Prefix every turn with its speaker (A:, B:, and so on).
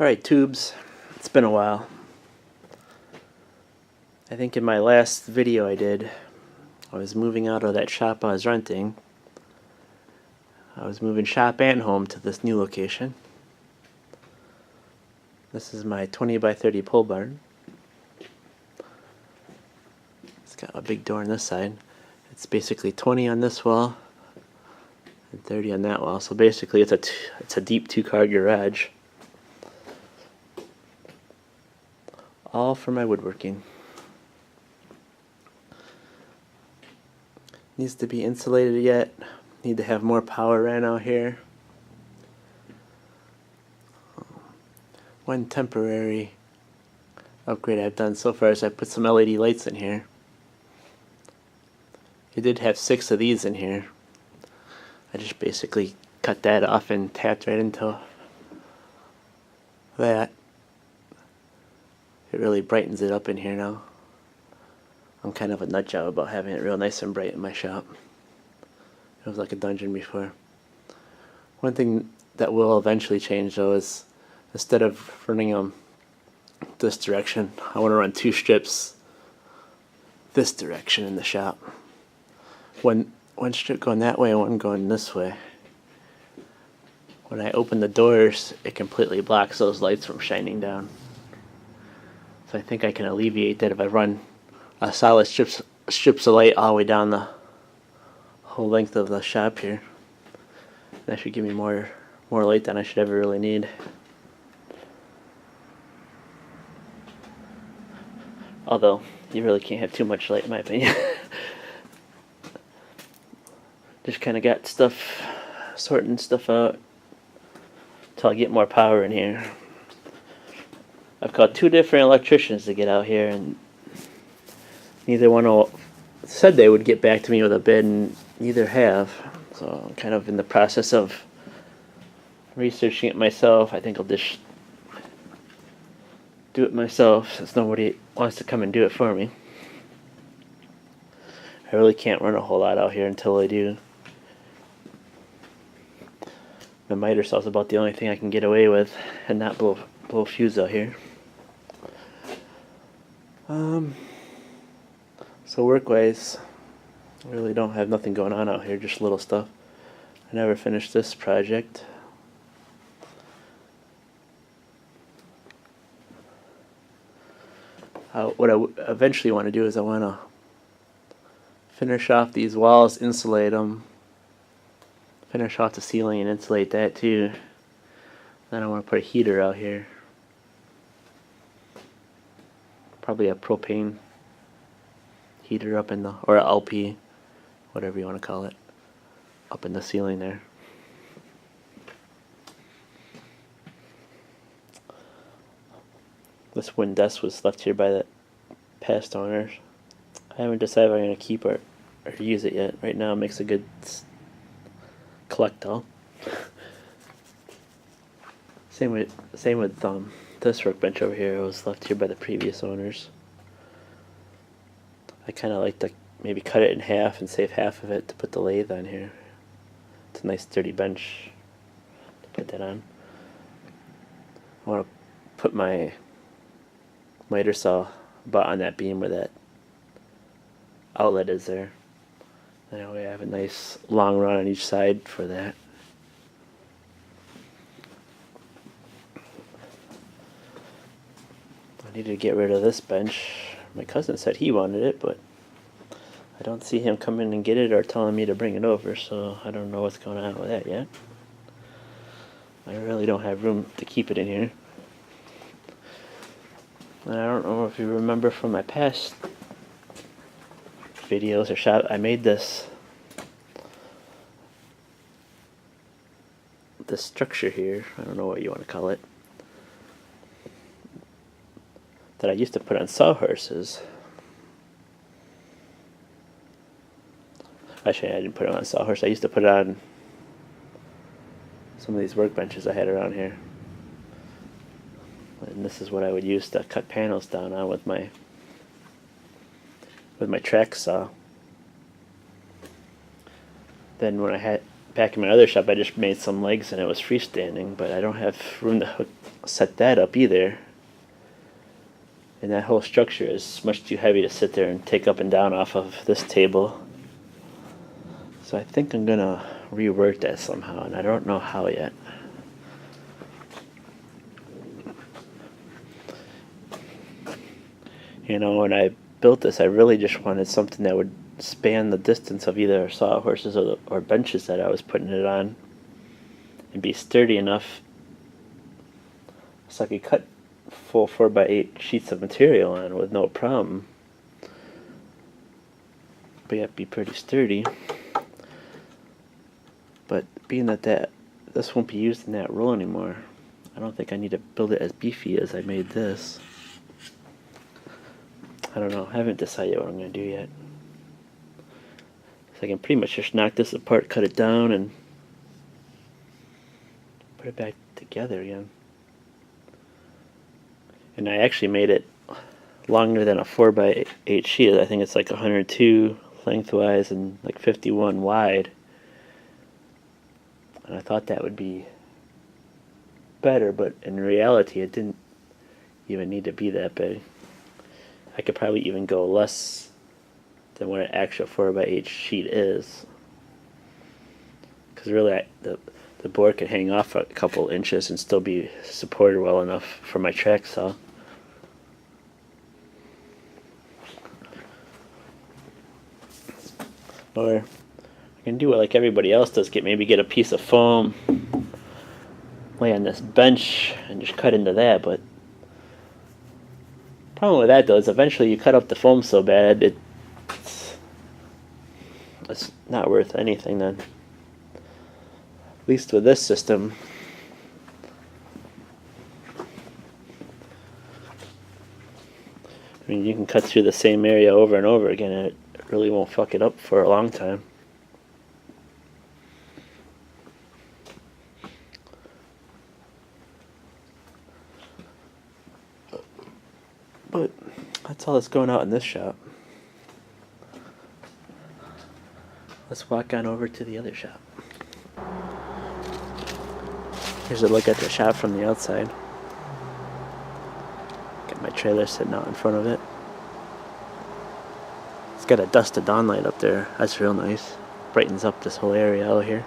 A: Alright, tubes, it's been a while. I think in my last video I was moving out of that shop I was renting. I was moving shop and home to this new location. This is my 20 by 30 pole barn. It's got a big door on this side. It's basically 20 on this wall and 30 on that wall. So basically it's a deep 2-car garage. All for my woodworking. Needs to be insulated yet. Need to have more power ran out here. One temporary upgrade I've done so far is I put some LED lights in here. It did have 6 of these in here. I just basically cut that off and tapped right into that. It really brightens it up in here now. I'm kind of a nut job about having it real nice and bright in my shop. It was like a dungeon before. One thing that will eventually change though is instead of running them this direction, I want to run 2 strips this direction in the shop. One strip going that way and one going this way. When I open the doors, it completely blocks those lights from shining down. So I think I can alleviate that if I run a solid strips of light all the way down the whole length of the shop here. That should give me more light than I should ever really need. Although you really can't have too much light in my opinion. Just kind of got sorting stuff out till I get more power in here. I've called 2 different electricians to get out here, and neither one said they would get back to me with a bid, and neither have. So I'm kind of in the process of researching it myself. I think I'll just do it myself since nobody wants to come and do it for me. I really can't run a whole lot out here until I do. The miter saw is about the only thing I can get away with and not blow fuse out here. So work-wise, I really don't have nothing going on out here, just little stuff. I never finished this project. What I eventually want to do is I want to finish off these walls, insulate them, finish off the ceiling and insulate that too. Then I want to put a heater out here. Probably a propane heater up in the, or an LP, whatever you want to call it, up in the ceiling there. This wooden desk was left here by the past owners. I haven't decided if I'm going to keep it or use it yet. Right now it makes a good collect-all. Same with this workbench over here. It was left here by the previous owners. I kind of like to maybe cut it in half and save half of it to put the lathe on here. It's a nice sturdy bench to put that on. I want to put my miter saw about on that beam where that outlet is there. That way I have a nice long run on each side for that. I needed to get rid of this bench. My cousin said he wanted it, but I don't see him coming and get it or telling me to bring it over, so I don't know what's going on with that yet. I really don't have room to keep it in here. And I don't know if you remember from my past videos or shot, I made this structure here, I don't know what you want to call it, that I used to put on sawhorses. Actually, I didn't put it on a sawhorse. I used to put it on some of these workbenches I had around here. And this is what I would use to cut panels down on with my track saw. Then when I had back in my other shop, I just made some legs and it was freestanding, but I don't have room to set that up either. And that whole structure is much too heavy to sit there and take up and down off of this table. So I think I'm gonna rework that somehow, and I don't know how yet. You know, when I built this, I really just wanted something that would span the distance of either sawhorses or benches that I was putting it on, and be sturdy enough so I could cut full 4x8 sheets of material on with no problem, but yet be pretty sturdy. But being that this won't be used in that roll anymore, I don't think I need to build it as beefy as I made this. I don't know, I haven't decided what I'm going to do yet. So I can pretty much just knock this apart, cut it down, and put it back together again. And I actually made it longer than a 4x8 sheet. I think it's like 102 lengthwise and like 51 wide. And I thought that would be better, but in reality it didn't even need to be that big. I could probably even go less than what an actual 4x8 sheet is. Because really the board could hang off a couple inches and still be supported well enough for my track saw. Or I can do it like everybody else does, maybe get a piece of foam, lay on this bench, and just cut into that. But the problem with that though is eventually you cut up the foam so bad it's not worth anything then. At least with this system, I mean, you can cut through the same area over and over again and it really won't fuck it up for a long time. But that's all that's going out in this shop. Let's walk on over to the other shop. Here's a look at the shop from the outside. Got my trailer sitting out in front of it. It's got a dust to dawn light up there. That's real nice. Brightens up this whole area out here.